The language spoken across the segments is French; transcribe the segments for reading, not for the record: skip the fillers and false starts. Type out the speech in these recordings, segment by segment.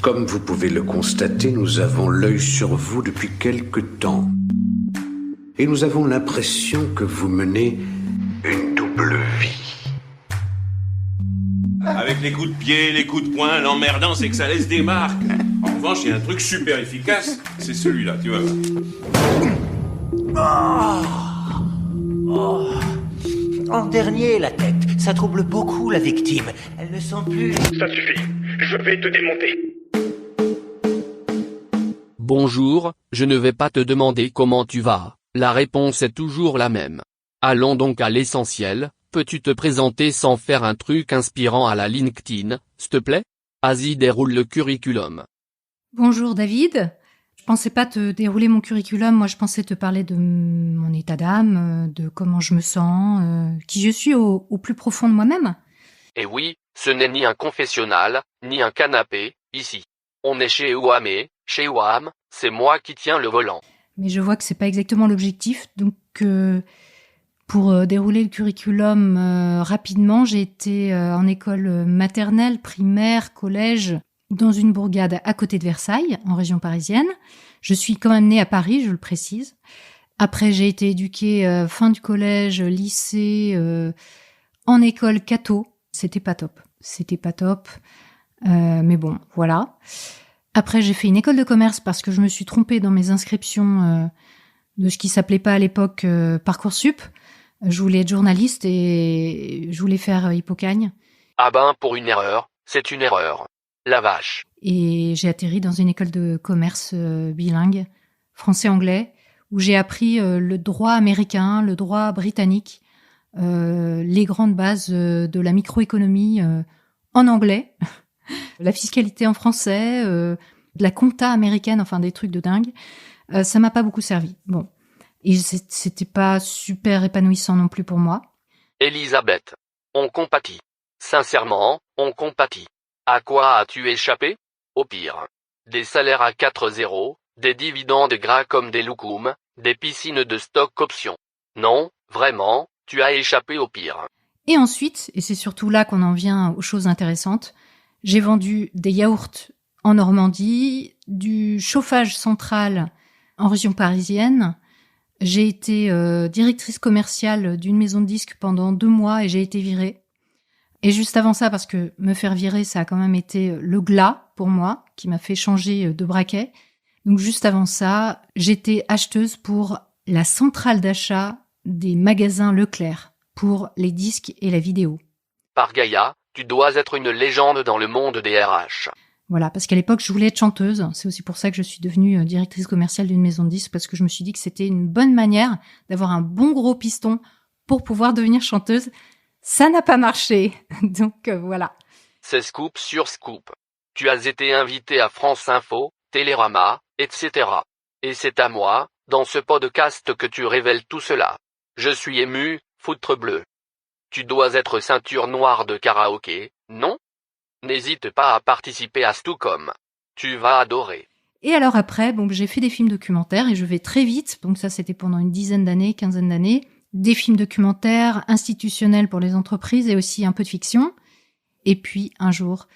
Comme vous pouvez le constater, nous avons l'œil sur vous depuis quelque temps. Et nous avons l'impression que vous menez une double vie. Avec les coups de pied, les coups de poing, l'emmerdant, c'est que ça laisse des marques. En revanche, il y a un truc super efficace, c'est celui-là, tu vois. En dernier, la tête. Ça trouble beaucoup la victime. Elle ne sent plus... Ça suffit. Je vais te démonter. Bonjour, je ne vais pas te demander comment tu vas, la réponse est toujours la même. Allons donc à l'essentiel, peux-tu te présenter sans faire un truc inspirant à la LinkedIn, s'il te plaît? Vas-y, déroule le curriculum. Bonjour David, je pensais pas te dérouler mon curriculum, moi je pensais te parler de mon état d'âme, de comment je me sens, qui je suis au plus profond de moi-même. Et oui, ce n'est ni un confessionnal, ni un canapé, ici. On est chez Ouamé. Chez WAM, c'est moi qui tiens le volant. Mais je vois que c'est pas exactement l'objectif, donc pour dérouler le curriculum rapidement, j'ai été en école maternelle, primaire, collège, dans une bourgade à côté de Versailles, en région parisienne. Je suis quand même née à Paris, je le précise. Après, j'ai été éduquée fin du collège, lycée, en école catho. C'était pas top. Mais bon, voilà. Après, j'ai fait une école de commerce parce que je me suis trompée dans mes inscriptions de ce qui s'appelait pas à l'époque Parcoursup. Je voulais être journaliste et je voulais faire Hippocagne. Ah ben, pour une erreur, c'est une erreur. La vache. Et j'ai atterri dans une école de commerce bilingue, français-anglais, où j'ai appris le droit américain, le droit britannique, les grandes bases de la microéconomie en anglais. La fiscalité en français, de la compta américaine, enfin des trucs de dingue, ça m'a pas beaucoup servi. Bon, et c'était pas super épanouissant non plus pour moi. Elisabeth, on compatit. Sincèrement, on compatit. À quoi as-tu échappé? Au pire. Des salaires à 4-0, des dividendes gras comme des loukoums, des piscines de stock options. Non, vraiment, tu as échappé au pire. Et ensuite, et c'est surtout là qu'on en vient aux choses intéressantes, j'ai vendu des yaourts en Normandie, du chauffage central en région parisienne. J'ai été directrice commerciale d'une maison de disques pendant 2 mois et j'ai été virée. Et juste avant ça, parce que me faire virer, ça a quand même été le glas pour moi, qui m'a fait changer de braquet. Donc juste avant ça, j'étais acheteuse pour la centrale d'achat des magasins Leclerc, pour les disques et la vidéo. Par Gaïa, tu dois être une légende dans le monde des RH. Voilà, parce qu'à l'époque, je voulais être chanteuse. C'est aussi pour ça que je suis devenue directrice commerciale d'une maison de disques, parce que je me suis dit que c'était une bonne manière d'avoir un bon gros piston pour pouvoir devenir chanteuse. Ça n'a pas marché, donc voilà. C'est scoop sur scoop. Tu as été invité à France Info, Télérama, etc. Et c'est à moi, dans ce podcast que tu révèles tout cela. Je suis ému, foutre bleu. Tu dois être ceinture noire de karaoké, non? N'hésite pas à participer à Stucom. Tu vas adorer. Et alors après, bon, j'ai fait des films documentaires et je vais très vite, donc ça c'était pendant une dizaine d'années, quinzaine d'années, des films documentaires institutionnels pour les entreprises et aussi un peu de fiction. Et puis un jour,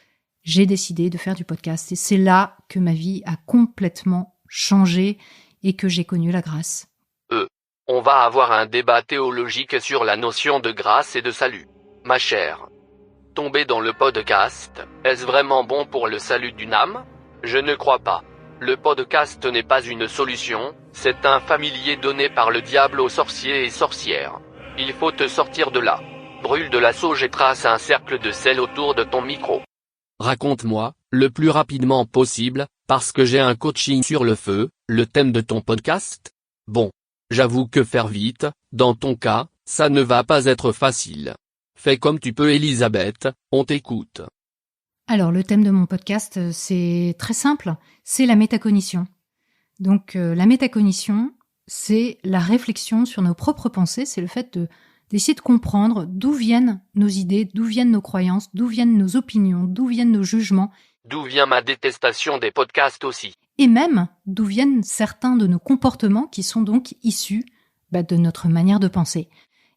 j'ai décidé de faire du podcast et c'est là que ma vie a complètement changé et que j'ai connu la grâce. On va avoir un débat théologique sur la notion de grâce et de salut. Ma chère. Tomber dans le podcast, est-ce vraiment bon pour le salut d'une âme? Je ne crois pas. Le podcast n'est pas une solution, c'est un familier donné par le diable aux sorciers et sorcières. Il faut te sortir de là. Brûle de la sauge et trace un cercle de sel autour de ton micro. Raconte-moi, le plus rapidement possible, parce que j'ai un coaching sur le feu, le thème de ton podcast. Bon. J'avoue que faire vite, dans ton cas, ça ne va pas être facile. Fais comme tu peux Elisabeth, on t'écoute. Alors le thème de mon podcast, c'est très simple, c'est la métacognition. Donc la métacognition, c'est la réflexion sur nos propres pensées, c'est le fait d'essayer de comprendre d'où viennent nos idées, d'où viennent nos croyances, d'où viennent nos opinions, d'où viennent nos jugements. D'où vient ma détestation des podcasts aussi. Et même d'où viennent certains de nos comportements qui sont donc issus de notre manière de penser.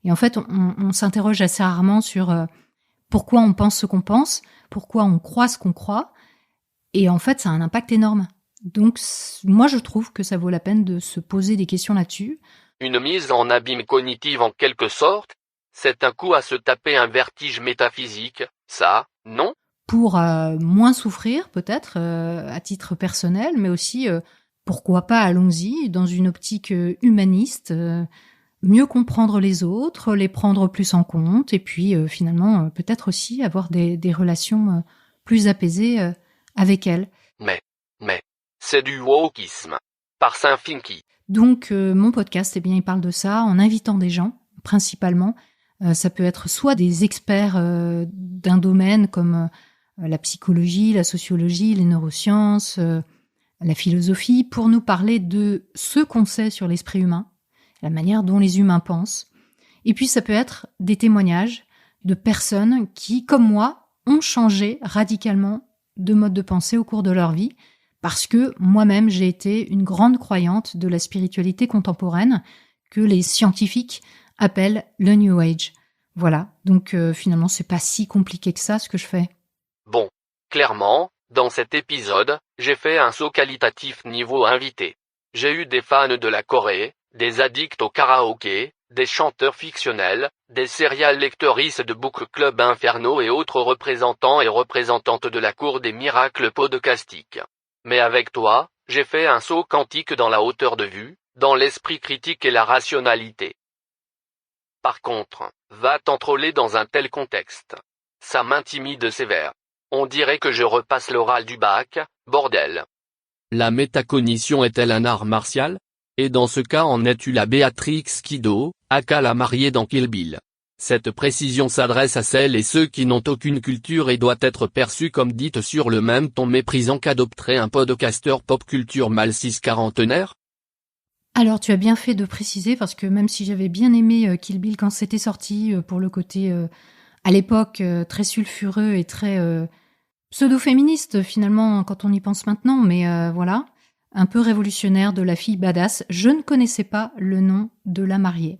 Et en fait, on s'interroge assez rarement sur pourquoi on pense ce qu'on pense, pourquoi on croit ce qu'on croit, Et en fait, ça a un impact énorme. Donc, moi, je trouve que ça vaut la peine de se poser des questions là-dessus. Une mise en abîme cognitive en quelque sorte, c'est un coup à se taper un vertige métaphysique, ça, non ? Pour moins souffrir, peut-être, à titre personnel, mais aussi, pourquoi pas, allons-y, dans une optique humaniste, mieux comprendre les autres, les prendre plus en compte, et puis finalement, peut-être aussi avoir des relations plus apaisées avec elles. Mais, c'est du wokisme. Par Saint-Finky. Donc, mon podcast, eh bien, il parle de ça en invitant des gens, principalement. Ça peut être soit des experts d'un domaine comme la psychologie, la sociologie, les neurosciences, la philosophie, pour nous parler de ce qu'on sait sur l'esprit humain, la manière dont les humains pensent. Et puis, ça peut être des témoignages de personnes qui, comme moi, ont changé radicalement de mode de pensée au cours de leur vie, parce que moi-même, j'ai été une grande croyante de la spiritualité contemporaine que les scientifiques appellent le New Age. Voilà, donc finalement, c'est pas si compliqué que ça, ce que je fais. Bon, clairement, dans cet épisode, j'ai fait un saut qualitatif niveau invité. J'ai eu des fans de la Corée, des addicts au karaoké, des chanteurs fictionnels, des serial lectrices de book club infernaux et autres représentants et représentantes de la cour des miracles podcastiques. Mais avec toi, j'ai fait un saut quantique dans la hauteur de vue, dans l'esprit critique et la rationalité. Par contre, va t'en troller dans un tel contexte. Ça m'intimide sévère. On dirait que je repasse l'oral du bac, bordel. La métacognition est-elle un art martial ? Et dans ce cas en es-tu la Béatrix Kiddo, aka la mariée dans Kill Bill ? Cette précision s'adresse à celles et ceux qui n'ont aucune culture et doit être perçue comme dite sur le même ton méprisant qu'adopterait un podcasteur pop culture mal cis-quarantenaire ? Alors, tu as bien fait de préciser, parce que même si j'avais bien aimé Kill Bill quand c'était sorti, pour le côté, à l'époque, très sulfureux et très pseudo-féministe, finalement, quand on y pense maintenant, mais voilà, un peu révolutionnaire de la fille badass, je ne connaissais pas le nom de la mariée.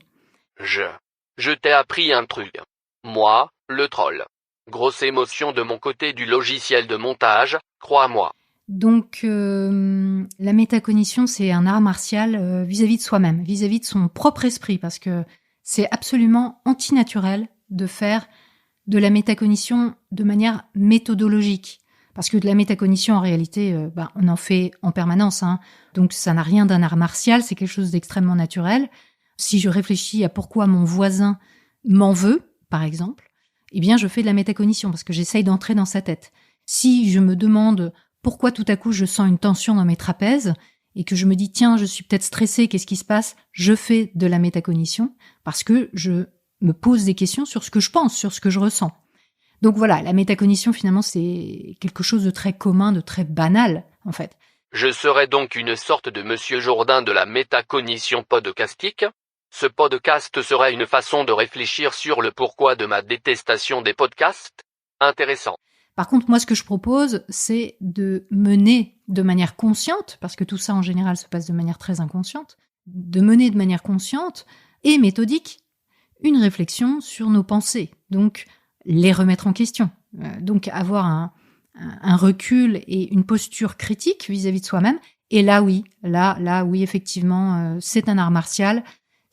Je t'ai appris un truc. Moi, le troll. Grosse émotion de mon côté du logiciel de montage, crois-moi. Donc, la métacognition, c'est un art martial vis-à-vis de soi-même, vis-à-vis de son propre esprit, parce que c'est absolument antinaturel de faire de la métacognition de manière méthodologique. Parce que de la métacognition, en réalité, on en fait en permanence, hein. Donc, ça n'a rien d'un art martial, c'est quelque chose d'extrêmement naturel. Si je réfléchis à pourquoi mon voisin m'en veut, par exemple, eh bien, je fais de la métacognition parce que j'essaye d'entrer dans sa tête. Si je me demande pourquoi tout à coup je sens une tension dans mes trapèzes et que je me dis, tiens, je suis peut-être stressée, qu'est-ce qui se passe ? Je fais de la métacognition parce que je me pose des questions sur ce que je pense, sur ce que je ressens. Donc voilà, la métacognition, finalement, c'est quelque chose de très commun, de très banal, en fait. Je serais donc une sorte de Monsieur Jourdain de la métacognition podcastique ? Ce podcast serait une façon de réfléchir sur le pourquoi de ma détestation des podcasts ? Intéressant. Par contre, moi, ce que je propose, c'est de mener de manière consciente, parce que tout ça, en général, se passe de manière très inconsciente, de mener de manière consciente et méthodique une réflexion sur nos pensées. Donc, les remettre en question. Donc, avoir un recul et une posture critique vis-à-vis de soi-même. Et là, oui, effectivement, c'est un art martial.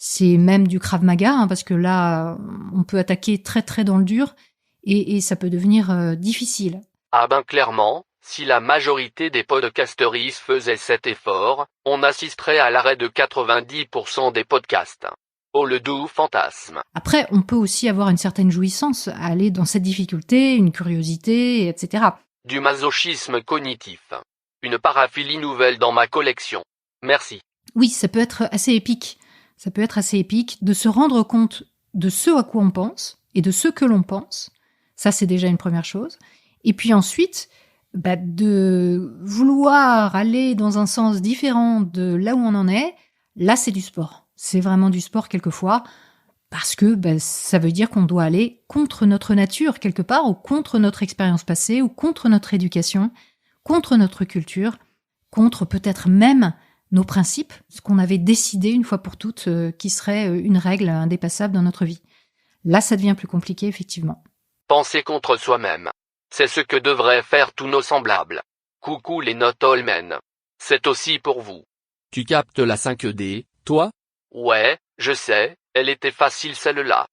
C'est même du Krav Maga, hein, parce que là, on peut attaquer très très dans le dur et ça peut devenir difficile. Ah ben clairement, si la majorité des podcasteries faisaient cet effort, on assisterait à l'arrêt de 90% des podcasts. Oh le doux fantasme. Après, on peut aussi avoir une certaine jouissance à aller dans cette difficulté, une curiosité, etc. Du masochisme cognitif. Une paraphilie nouvelle dans ma collection. Merci. Oui, ça peut être assez épique. Ça peut être assez épique de se rendre compte de ce à quoi on pense et de ce que l'on pense. Ça, c'est déjà une première chose. Et puis ensuite, de vouloir aller dans un sens différent de là où on en est, là, c'est du sport. C'est vraiment du sport quelquefois, parce que ça veut dire qu'on doit aller contre notre nature quelque part, ou contre notre expérience passée, ou contre notre éducation, contre notre culture, contre peut-être même nos principes, ce qu'on avait décidé une fois pour toutes, qui serait une règle indépassable dans notre vie. Là, ça devient plus compliqué, effectivement. Penser contre soi-même. C'est ce que devraient faire tous nos semblables. Coucou les Not All Men. C'est aussi pour vous. Tu captes la 5D, toi? Ouais, je sais, elle était facile celle-là.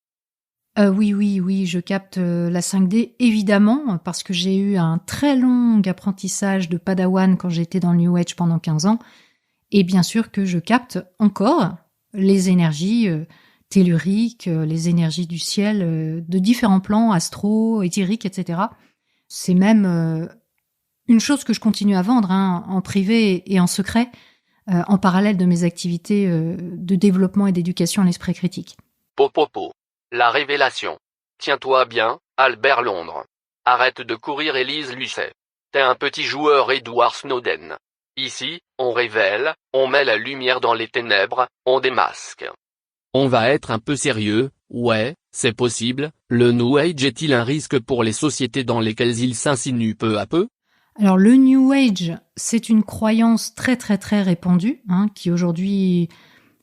Oui, je capte la 5D, évidemment, parce que j'ai eu un très long apprentissage de Padawan quand j'étais dans le New Age pendant 15 ans. Et bien sûr que je capte encore les énergies telluriques, les énergies du ciel, de différents plans, astro, éthériques, etc. C'est même une chose que je continue à vendre en privé et en secret, en parallèle de mes activités de développement et d'éducation à l'esprit critique. Popopo. La révélation. Tiens-toi bien, Albert Londres. Arrête de courir Élise Lucet. T'es un petit joueur Edward Snowden. Ici, on révèle, on met la lumière dans les ténèbres, on démasque. On va être un peu sérieux, ouais, c'est possible. Le New Age est-il un risque pour les sociétés dans lesquelles il s'insinue peu à peu? Alors le New Age, c'est une croyance très très très répandue, qui aujourd'hui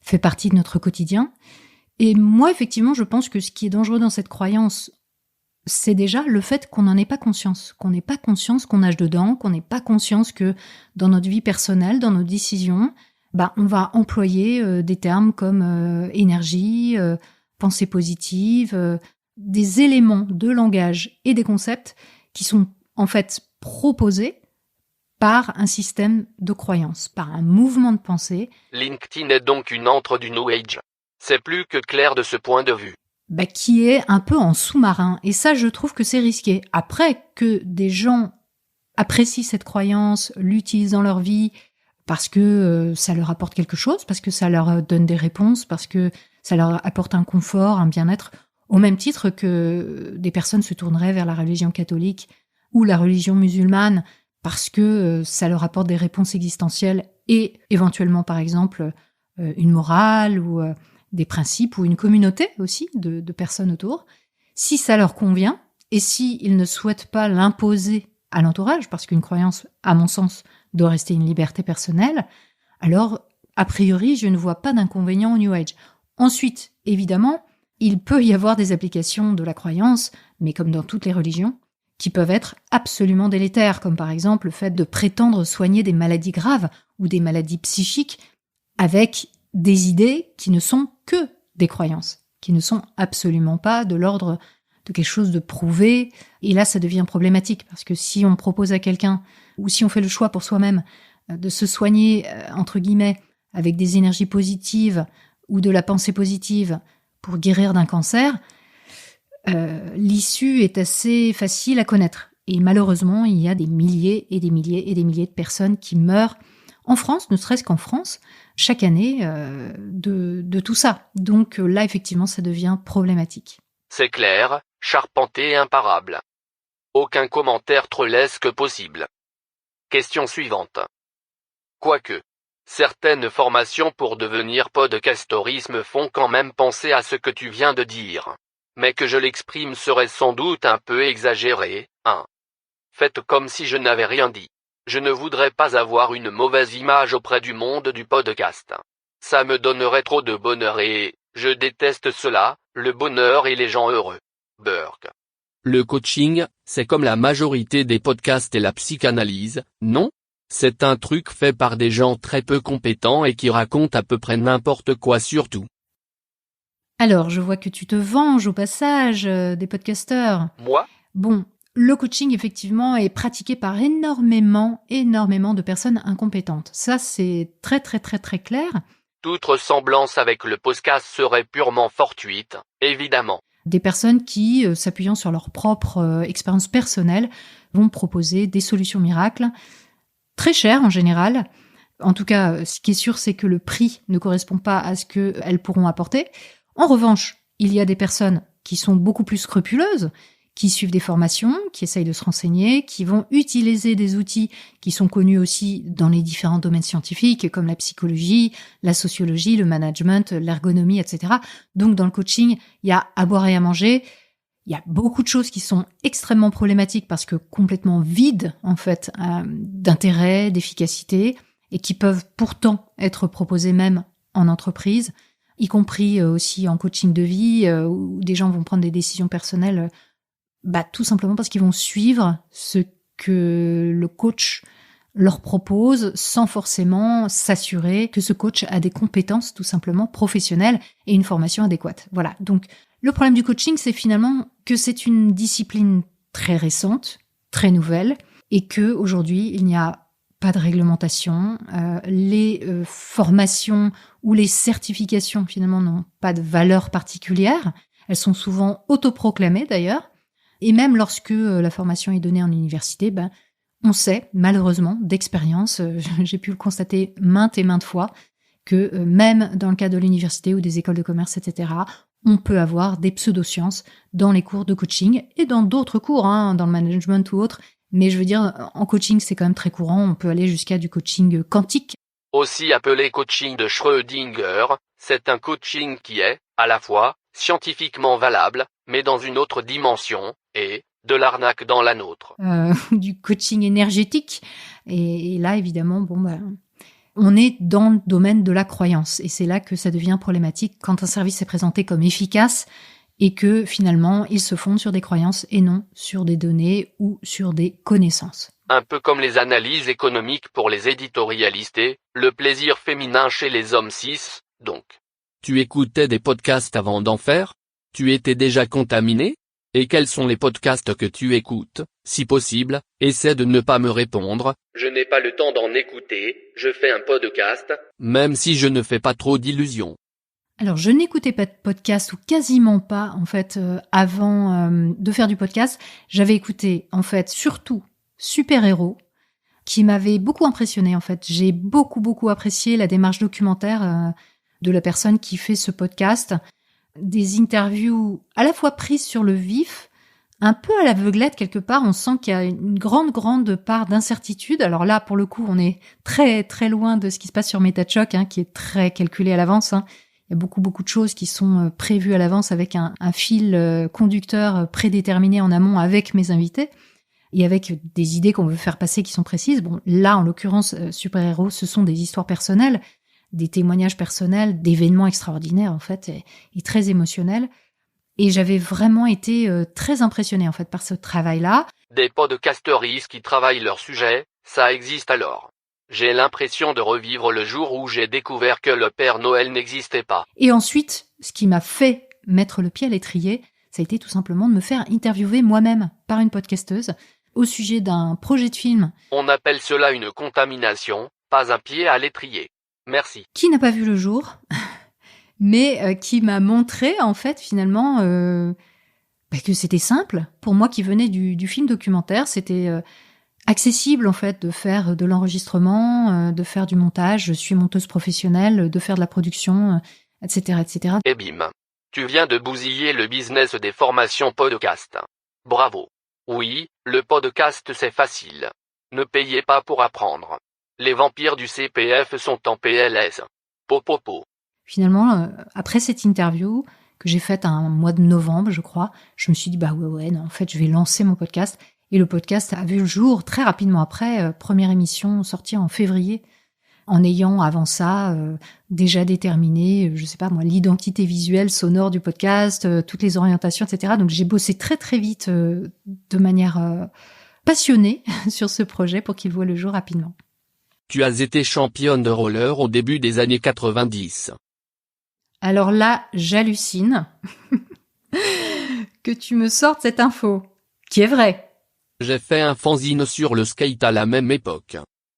fait partie de notre quotidien. Et moi, effectivement, je pense que ce qui est dangereux dans cette croyance, c'est déjà le fait qu'on n'en ait pas conscience, qu'on n'ait pas conscience qu'on nage dedans, qu'on n'ait pas conscience que dans notre vie personnelle, dans nos décisions, on va employer des termes comme énergie, pensée positive, des éléments de langage et des concepts qui sont en fait proposés par un système de croyance, par un mouvement de pensée. LinkedIn est donc une antre du New Age. C'est plus que clair de ce point de vue. Qui est un peu en sous-marin. Et ça, je trouve que c'est risqué. Après, que des gens apprécient cette croyance, l'utilisent dans leur vie, parce que ça leur apporte quelque chose, parce que ça leur donne des réponses, parce que ça leur apporte un confort, un bien-être, au même titre que des personnes se tourneraient vers la religion catholique ou la religion musulmane, parce que ça leur apporte des réponses existentielles et éventuellement, par exemple, une morale ou des principes ou une communauté aussi de personnes autour. Si ça leur convient et s'ils ne souhaitent pas l'imposer à l'entourage, parce qu'une croyance, à mon sens, doit rester une liberté personnelle, alors, a priori, je ne vois pas d'inconvénient au New Age. Ensuite, évidemment, il peut y avoir des applications de la croyance, mais comme dans toutes les religions, qui peuvent être absolument délétères, comme par exemple le fait de prétendre soigner des maladies graves ou des maladies psychiques avec des idées qui ne sont que des croyances, qui ne sont absolument pas de l'ordre de quelque chose de prouvé. Et là, ça devient problématique, parce que si on propose à quelqu'un, ou si on fait le choix pour soi-même de se soigner, entre guillemets, avec des énergies positives ou de la pensée positive pour guérir d'un cancer, l'issue est assez facile à connaître. Et malheureusement, il y a des milliers et des milliers et des milliers de personnes qui meurent en France, ne serait-ce qu'en France, chaque année, de tout ça. Donc là, effectivement, ça devient problématique. C'est clair, charpenté et imparable. Aucun commentaire trollesque possible. Question suivante. Quoique, certaines formations pour devenir podcasteuriste me font quand même penser à ce que tu viens de dire. Mais que je l'exprime serait sans doute un peu exagéré, hein. Faites comme si je n'avais rien dit. Je ne voudrais pas avoir une mauvaise image auprès du monde du podcast. Ça me donnerait trop de bonheur et je déteste cela, le bonheur et les gens heureux. Burke. Le coaching, c'est comme la majorité des podcasts et la psychanalyse, non? C'est un truc fait par des gens très peu compétents et qui racontent à peu près n'importe quoi surtout. Alors, je vois que tu te venges au passage des podcasteurs. Moi? Bon, le coaching, effectivement, est pratiqué par énormément de personnes incompétentes. Ça, c'est très, très, très, très clair. Toute ressemblance avec le podcast serait purement fortuite, évidemment. Des personnes qui, s'appuyant sur leur propre expérience personnelle, vont proposer des solutions miracles, très chères en général. En tout cas, ce qui est sûr, c'est que le prix ne correspond pas à ce qu'elles pourront apporter. En revanche, il y a des personnes qui sont beaucoup plus scrupuleuses, qui suivent des formations, qui essayent de se renseigner, qui vont utiliser des outils qui sont connus aussi dans les différents domaines scientifiques, comme la psychologie, la sociologie, le management, l'ergonomie, etc. Donc dans le coaching, il y a à boire et à manger. Il y a beaucoup de choses qui sont extrêmement problématiques parce que complètement vides, en fait, d'intérêt, d'efficacité, et qui peuvent pourtant être proposées même en entreprise, y compris aussi en coaching de vie, où des gens vont prendre des décisions personnelles, tout simplement parce qu'ils vont suivre ce que le coach leur propose sans forcément s'assurer que ce coach a des compétences tout simplement professionnelles et une formation adéquate. Voilà. Donc, le problème du coaching, c'est finalement que c'est une discipline très récente, très nouvelle, et que aujourd'hui, il n'y a pas de réglementation. Les formations ou les certifications, finalement, n'ont pas de valeur particulière. Elles sont souvent autoproclamées, d'ailleurs. Et même lorsque la formation est donnée en université, on sait, malheureusement, d'expérience, j'ai pu le constater maintes et maintes fois, que même dans le cadre de l'université ou des écoles de commerce, etc., on peut avoir des pseudosciences dans les cours de coaching et dans d'autres cours, dans le management ou autre. Mais je veux dire, en coaching, c'est quand même très courant. On peut aller jusqu'à du coaching quantique. Aussi appelé coaching de Schrödinger, c'est un coaching qui est, à la fois, scientifiquement valable, mais dans une autre dimension, et de l'arnaque dans la nôtre. Du coaching énergétique. Et là, évidemment, on est dans le domaine de la croyance. Et c'est là que ça devient problématique quand un service est présenté comme efficace et que finalement, il se fonde sur des croyances et non sur des données ou sur des connaissances. Un peu comme les analyses économiques pour les éditorialistes et le plaisir féminin chez les hommes cis, donc. Tu écoutais des podcasts avant d'en faire? Tu étais déjà contaminé? Et quels sont les podcasts que tu écoutes? Si possible, essaie de ne pas me répondre. Je n'ai pas le temps d'en écouter, je fais un podcast. Même si je ne fais pas trop d'illusions. Alors, je n'écoutais pas de podcast ou quasiment pas, en fait, avant de faire du podcast. J'avais écouté, en fait, surtout Super Héros, qui m'avait beaucoup impressionné, en fait. J'ai beaucoup apprécié la démarche documentaire de la personne qui fait ce podcast. Des interviews à la fois prises sur le vif, un peu à l'aveuglette quelque part. On sent qu'il y a une grande part d'incertitude. Alors là, pour le coup, on est très loin de ce qui se passe sur MetaChoc, qui est très calculé à l'avance. Il y a beaucoup de choses qui sont prévues à l'avance avec un fil conducteur prédéterminé en amont avec mes invités et avec des idées qu'on veut faire passer qui sont précises. Bon, là, en l'occurrence, Super Héros, ce sont des histoires personnelles, des témoignages personnels, d'événements extraordinaires, en fait, et très émotionnels. Et j'avais vraiment été très impressionnée, en fait, par ce travail-là. Des podcasteristes qui travaillent leur sujet, ça existe alors. J'ai l'impression de revivre le jour où j'ai découvert que le Père Noël n'existait pas. Et ensuite, ce qui m'a fait mettre le pied à l'étrier, ça a été tout simplement de me faire interviewer moi-même par une podcasteuse au sujet d'un projet de film. On appelle cela une contamination, pas un pied à l'étrier. Merci. Qui n'a pas vu le jour, mais qui m'a montré, en fait, finalement, que c'était simple. Pour moi qui venais du film documentaire, c'était accessible, en fait, de faire de l'enregistrement, de faire du montage. Je suis monteuse professionnelle, de faire de la production, etc., etc. Et bim. Tu viens de bousiller le business des formations podcast. Bravo. Oui, le podcast c'est facile. Ne payez pas pour apprendre. Les vampires du CPF sont en PLS. Popopo. Finalement, après cette interview que j'ai faite un mois de novembre, je crois, je me suis dit, non, en fait, je vais lancer mon podcast. Et le podcast a vu le jour très rapidement après, première émission sortie en février, en ayant avant ça déjà déterminé, je sais pas moi, l'identité visuelle, sonore du podcast, toutes les orientations, etc. Donc j'ai bossé très vite de manière passionnée sur ce projet pour qu'il voie le jour rapidement. Tu as été championne de roller au début des années 90. Alors là, j'hallucine que tu me sortes cette info, qui est vraie. J'ai fait un fanzine sur le skate à la même époque.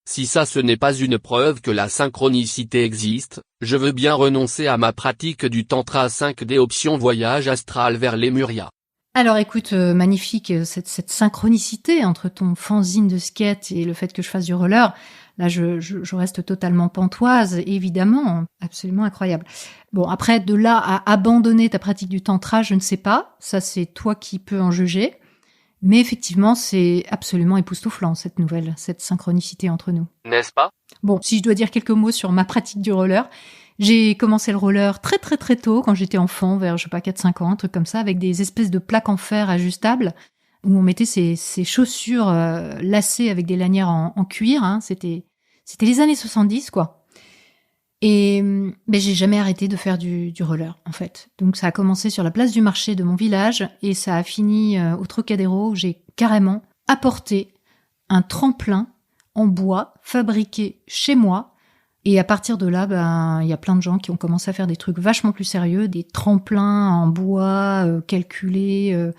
Si ça ce n'est pas une preuve que la synchronicité existe, je veux bien renoncer à ma pratique du Tantra 5D option voyage astral vers Lemuria. Alors écoute, magnifique cette synchronicité entre ton fanzine de skate et le fait que je fasse du roller. Là, je reste totalement pantoise, évidemment, absolument incroyable. Bon, après, de là à abandonner ta pratique du tantra, je ne sais pas. Ça, c'est toi qui peux en juger. Mais effectivement, c'est absolument époustouflant, cette nouvelle, cette synchronicité entre nous. N'est-ce pas? Bon, si je dois dire quelques mots sur ma pratique du roller, j'ai commencé le roller très tôt, quand j'étais enfant, vers, 4-5 ans, un truc comme ça, avec des espèces de plaques en fer ajustables, où on mettait ces chaussures lacées avec des lanières en cuir, C'était les années 70, quoi. Et j'ai jamais arrêté de faire du roller, en fait. Donc ça a commencé sur la place du marché de mon village et ça a fini au Trocadéro où j'ai carrément apporté un tremplin en bois, fabriqué chez moi. Et à partir de là, il y a plein de gens qui ont commencé à faire des trucs vachement plus sérieux, des tremplins en bois calculés,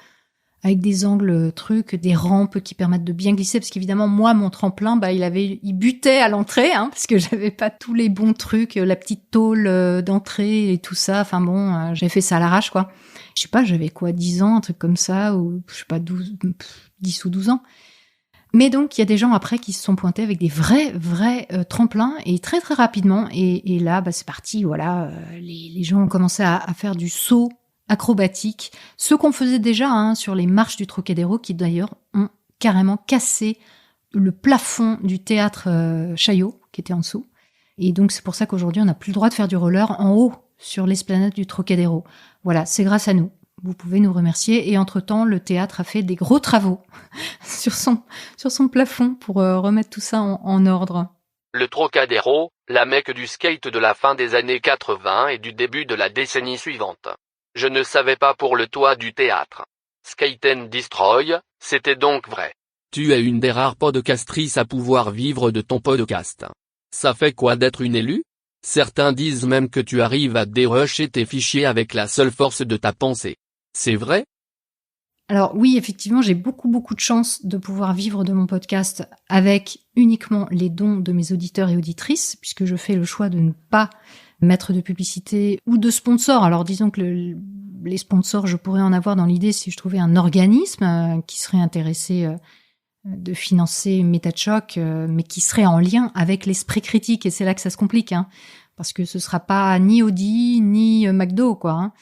avec des angles des rampes qui permettent de bien glisser. Parce qu'évidemment, moi, mon tremplin, il butait à l'entrée, parce que j'avais pas tous les bons trucs, la petite tôle d'entrée et tout ça. Enfin bon, j'avais fait ça à l'arrache, quoi. Je sais pas, j'avais 10 ans, un truc comme ça, ou je sais pas, 10 ou 12 ans. Mais donc, il y a des gens après qui se sont pointés avec des vrais tremplins et très très rapidement. Et là, c'est parti, voilà. Les gens ont commencé à faire du saut acrobatique. Ce qu'on faisait déjà sur les marches du Trocadéro, qui d'ailleurs ont carrément cassé le plafond du théâtre Chaillot, qui était en dessous. Et donc, c'est pour ça qu'aujourd'hui, on n'a plus le droit de faire du roller en haut, sur l'esplanade du Trocadéro. Voilà, c'est grâce à nous. Vous pouvez nous remercier. Et entre-temps, le théâtre a fait des gros travaux sur son plafond pour remettre tout ça en ordre. Le Trocadéro, la mecque du skate de la fin des années 80 et du début de la décennie suivante. Je ne savais pas pour le toit du théâtre. Skate and Destroy, c'était donc vrai. Tu es une des rares podcastrices à pouvoir vivre de ton podcast. Ça fait quoi d'être une élue? Certains disent même que tu arrives à dérusher tes fichiers avec la seule force de ta pensée. C'est vrai? Alors oui, effectivement, j'ai beaucoup de chance de pouvoir vivre de mon podcast avec uniquement les dons de mes auditeurs et auditrices, puisque je fais le choix de ne pas mettre de publicité ou de sponsors. Alors disons que les sponsors, je pourrais en avoir dans l'idée si je trouvais un organisme qui serait intéressé de financer MetaChoc, mais qui serait en lien avec l'esprit critique. Et c'est là que ça se complique, parce que ce sera pas ni Audi ni McDo, quoi.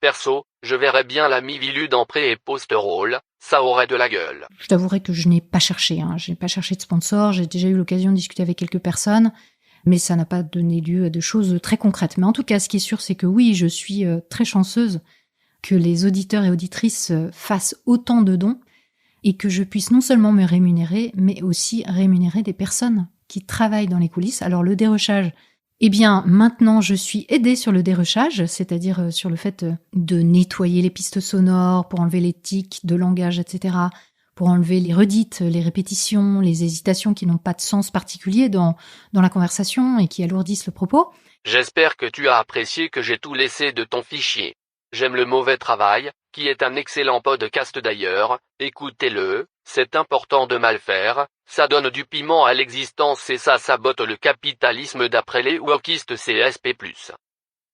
Perso, je verrais bien la Mivilu dans pré- et post-roll, ça aurait de la gueule. Je t'avouerai que je n'ai pas cherché, je n'ai pas cherché de sponsor, j'ai déjà eu l'occasion de discuter avec quelques personnes, mais ça n'a pas donné lieu à de choses très concrètes. Mais en tout cas, ce qui est sûr, c'est que oui, je suis très chanceuse que les auditeurs et auditrices fassent autant de dons et que je puisse non seulement me rémunérer, mais aussi rémunérer des personnes qui travaillent dans les coulisses. Alors le dérushage, maintenant, je suis aidée sur le dérushage, c'est-à-dire sur le fait de nettoyer les pistes sonores pour enlever les tics de langage, etc., pour enlever les redites, les répétitions, les hésitations qui n'ont pas de sens particulier dans la conversation et qui alourdissent le propos. J'espère que tu as apprécié que j'ai tout laissé de ton fichier. J'aime le mauvais travail, qui est un excellent podcast d'ailleurs, écoutez-le, c'est important de mal faire, ça donne du piment à l'existence et ça sabote le capitalisme d'après les wokistes CSP+.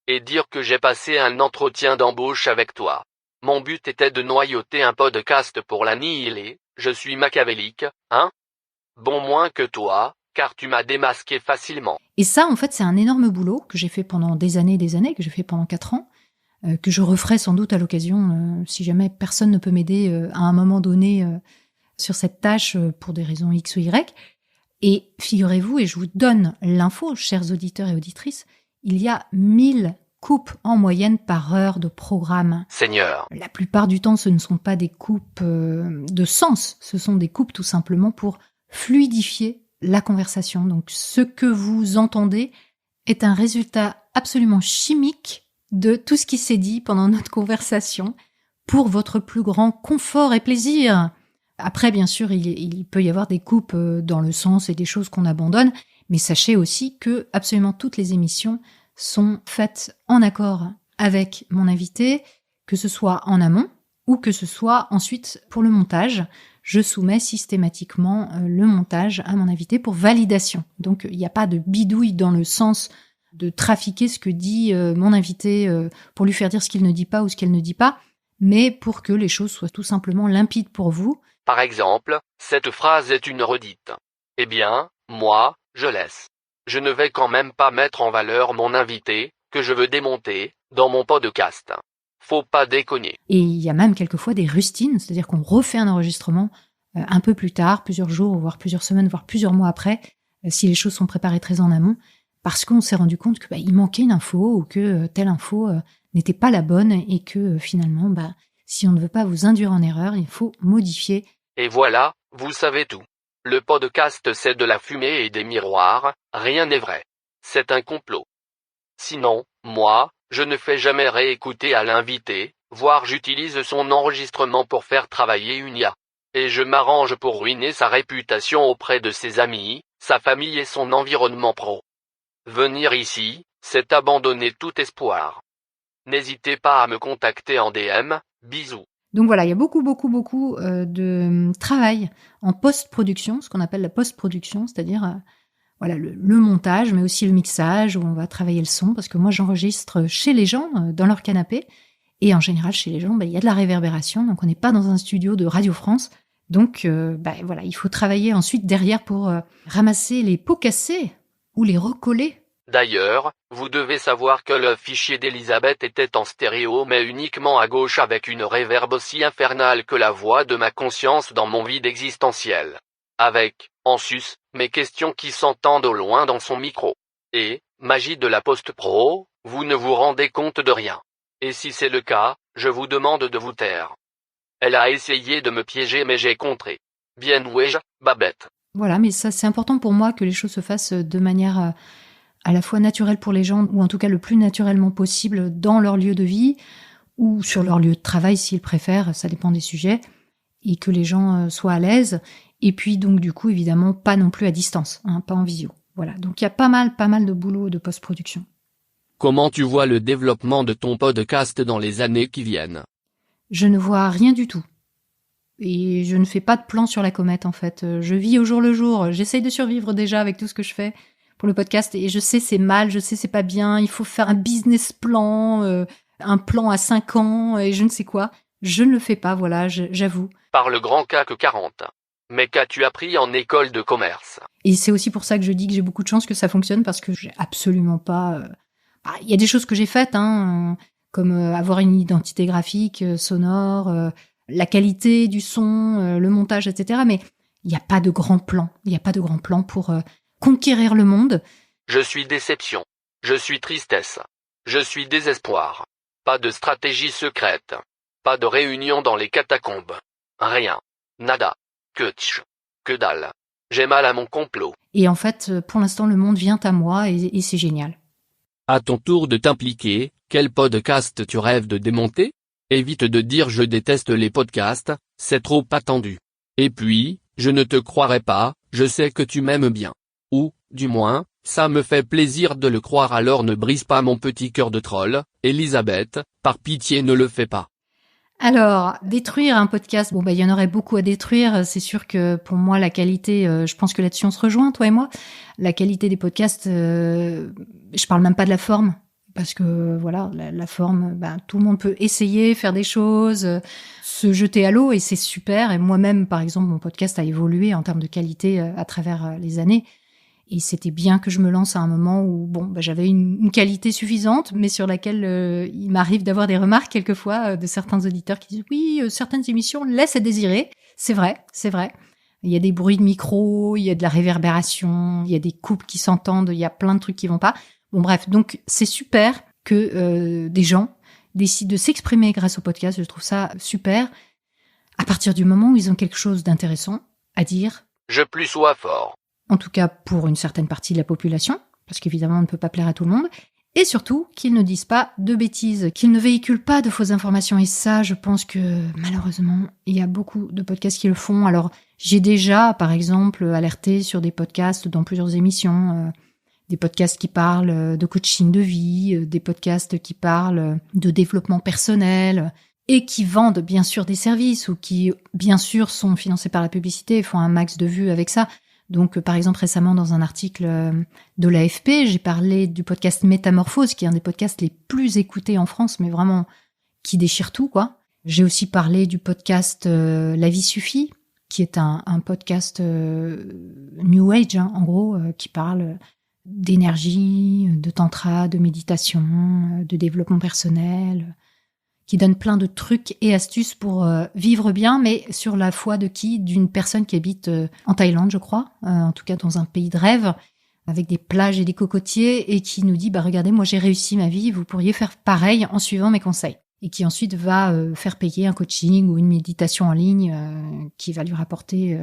Et dire que j'ai passé un entretien d'embauche avec toi. Mon but était de noyauter un podcast pour l'annihiler, je suis machiavélique, Bon moins que toi, car tu m'as démasqué facilement. Et ça, en fait, c'est un énorme boulot que j'ai fait pendant des années, que j'ai fait pendant 4 ans, que je referai sans doute à l'occasion, si jamais personne ne peut m'aider à un moment donné sur cette tâche pour des raisons X ou Y. Et figurez-vous, et je vous donne l'info, chers auditeurs et auditrices, il y a 1000 coupes en moyenne par heure de programme. Seigneur. La plupart du temps, ce ne sont pas des coupes de sens, ce sont des coupes tout simplement pour fluidifier la conversation. Donc ce que vous entendez est un résultat absolument chimique de tout ce qui s'est dit pendant notre conversation pour votre plus grand confort et plaisir. Après, bien sûr, il peut y avoir des coupes dans le sens et des choses qu'on abandonne, mais sachez aussi que absolument toutes les émissions sont faites en accord avec mon invité, que ce soit en amont ou que ce soit ensuite pour le montage. Je soumets systématiquement le montage à mon invité pour validation. Donc, il n'y a pas de bidouille dans le sens de trafiquer ce que dit mon invité pour lui faire dire ce qu'il ne dit pas ou ce qu'elle ne dit pas, mais pour que les choses soient tout simplement limpides pour vous. Par exemple, cette phrase est une redite. Eh bien, moi, je laisse. Je ne vais quand même pas mettre en valeur mon invité, que je veux démonter, dans mon podcast. Faut pas déconner. Et il y a même quelquefois des rustines, c'est-à-dire qu'on refait un enregistrement un peu plus tard, plusieurs jours, voire plusieurs semaines, voire plusieurs mois après, si les choses sont préparées très en amont, parce qu'on s'est rendu compte que il manquait une info ou que telle info n'était pas la bonne et que finalement, si on ne veut pas vous induire en erreur, il faut modifier. Et voilà, vous savez tout. Le podcast c'est de la fumée et des miroirs, rien n'est vrai. C'est un complot. Sinon, moi, je ne fais jamais réécouter à l'invité, voire j'utilise son enregistrement pour faire travailler une IA. Et je m'arrange pour ruiner sa réputation auprès de ses amis, sa famille et son environnement pro. Venir ici, c'est abandonner tout espoir. N'hésitez pas à me contacter en DM, bisous. Donc voilà, il y a beaucoup de travail en post-production, ce qu'on appelle la post-production, c'est-à-dire voilà le montage, mais aussi le mixage, où on va travailler le son, parce que moi j'enregistre chez les gens, dans leur canapé, et en général chez les gens, il y a de la réverbération, donc on n'est pas dans un studio de Radio France, donc voilà, il faut travailler ensuite derrière pour ramasser les pots cassés ou les recoller. D'ailleurs, vous devez savoir que le fichier d'Elisabeth était en stéréo mais uniquement à gauche avec une réverb aussi infernale que la voix de ma conscience dans mon vide existentiel. Avec, en sus, mes questions qui s'entendent au loin dans son micro. Et, magie de la post-pro, vous ne vous rendez compte de rien. Et si c'est le cas, je vous demande de vous taire. Elle a essayé de me piéger mais j'ai contré. Bien ouais, Babette. Voilà, mais ça c'est important pour moi que les choses se fassent de manière à la fois naturelle pour les gens, ou en tout cas le plus naturellement possible dans leur lieu de vie, ou sur leur lieu de travail s'ils préfèrent, ça dépend des sujets, et que les gens soient à l'aise, et puis donc du coup évidemment pas non plus à distance, pas en visio. Voilà, donc il y a pas mal de boulot de post-production. Comment tu vois le développement de ton podcast dans les années qui viennent? Je ne vois rien du tout. Et je ne fais pas de plan sur la comète en fait. Je vis au jour le jour, j'essaye de survivre déjà avec tout ce que je fais pour le podcast, et je sais c'est mal, je sais c'est pas bien, il faut faire un business plan, un plan à 5 ans, et je ne sais quoi. Je ne le fais pas, voilà, j'avoue. Par le grand CAC 40. Mais qu'as-tu appris en école de commerce? Et c'est aussi pour ça que je dis que j'ai beaucoup de chance que ça fonctionne, parce que j'ai absolument pas... Il y a des choses que j'ai faites, comme avoir une identité graphique, sonore, la qualité du son, le montage, etc. Mais il n'y a pas de grand plan. Il n'y a pas de grand plan pour conquérir le monde. Je suis déception. Je suis tristesse. Je suis désespoir. Pas de stratégie secrète. Pas de réunion dans les catacombes. Rien. Nada. Que tch. Que dalle. J'ai mal à mon complot. Et en fait, pour l'instant, le monde vient à moi et c'est génial. À ton tour de t'impliquer, quel podcast tu rêves de démonter? Évite de dire je déteste les podcasts, c'est trop attendu. Et puis, je ne te croirai pas, je sais que tu m'aimes bien. Ou, du moins, ça me fait plaisir de le croire, alors ne brise pas mon petit cœur de troll, Elisabeth, par pitié ne le fais pas. Alors, détruire un podcast, il y en aurait beaucoup à détruire. C'est sûr que pour moi, la qualité, je pense que là-dessus on se rejoint, toi et moi. La qualité des podcasts, je parle même pas de la forme, parce que voilà, la forme, tout le monde peut essayer, faire des choses, se jeter à l'eau, et c'est super. Et moi-même, par exemple, mon podcast a évolué en termes de qualité à travers les années. Et c'était bien que je me lance à un moment où j'avais une qualité suffisante, mais sur laquelle il m'arrive d'avoir des remarques quelquefois de certains auditeurs qui disent « Oui, certaines émissions laissent à désirer ». C'est vrai, c'est vrai. Il y a des bruits de micro, il y a de la réverbération, il y a des coupes qui s'entendent, il y a plein de trucs qui vont pas. Bon bref, donc c'est super que des gens décident de s'exprimer grâce au podcast. Je trouve ça super. À partir du moment où ils ont quelque chose d'intéressant à dire. Je plus sois fort. En tout cas pour une certaine partie de la population, parce qu'évidemment on ne peut pas plaire à tout le monde, et surtout qu'ils ne disent pas de bêtises, qu'ils ne véhiculent pas de fausses informations. Et ça, je pense que malheureusement, il y a beaucoup de podcasts qui le font. Alors j'ai déjà, par exemple, alerté sur des podcasts dans plusieurs émissions, des podcasts qui parlent de coaching de vie, des podcasts qui parlent de développement personnel, et qui vendent bien sûr des services, ou qui bien sûr sont financés par la publicité et font un max de vues avec ça. Donc, par exemple, récemment, dans un article de l'AFP, j'ai parlé du podcast Métamorphose, qui est un des podcasts les plus écoutés en France, mais vraiment qui déchire tout, quoi. J'ai aussi parlé du podcast La vie suffit, qui est un podcast New Age, en gros, qui parle d'énergie, de tantra, de méditation, de développement personnel, qui donne plein de trucs et astuces pour vivre bien, mais sur la foi de qui? D'une personne qui habite en Thaïlande, je crois, en tout cas dans un pays de rêve, avec des plages et des cocotiers, et qui nous dit, regardez, moi j'ai réussi ma vie, vous pourriez faire pareil en suivant mes conseils. Et qui ensuite va faire payer un coaching ou une méditation en ligne qui va lui rapporter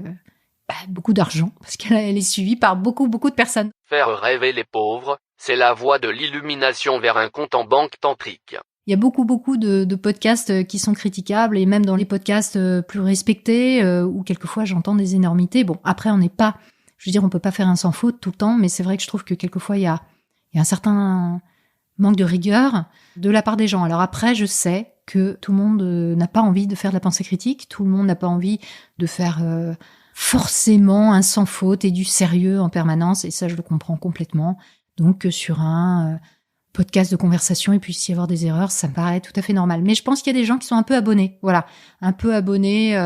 beaucoup d'argent, parce qu'elle est suivie par beaucoup de personnes. Faire rêver les pauvres, c'est la voie de l'illumination vers un compte en banque tantrique. Il y a beaucoup de podcasts qui sont critiquables, et même dans les podcasts plus respectés, où quelquefois j'entends des énormités. Bon, après, on peut pas faire un sans faute tout le temps, mais c'est vrai que je trouve que quelquefois il y a un certain manque de rigueur de la part des gens. Alors après, je sais que tout le monde n'a pas envie de faire de la pensée critique, tout le monde n'a pas envie de faire forcément un sans faute et du sérieux en permanence, et ça je le comprends complètement. Donc sur un podcast de conversation, il puisse y avoir des erreurs, ça me paraît tout à fait normal. Mais je pense qu'il y a des gens qui sont un peu abonnés, voilà, un peu abonnés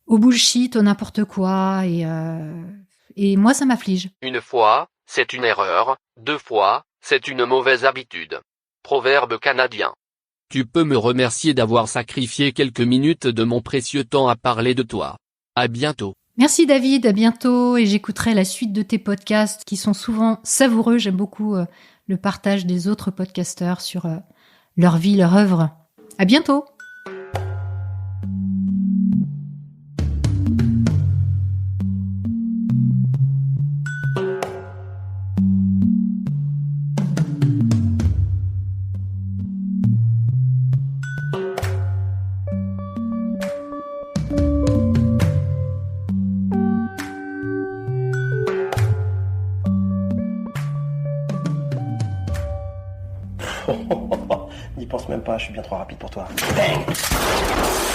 au bullshit, au n'importe quoi, et moi ça m'afflige. Une fois, c'est une erreur, 2 fois, c'est une mauvaise habitude. Proverbe canadien. Tu peux me remercier d'avoir sacrifié quelques minutes de mon précieux temps à parler de toi. À bientôt. Merci David, à bientôt, et j'écouterai la suite de tes podcasts qui sont souvent savoureux. J'aime beaucoup le partage des autres podcasteurs sur leur vie, leur œuvre. À bientôt. N'y pense même pas, je suis bien trop rapide pour toi. Bang!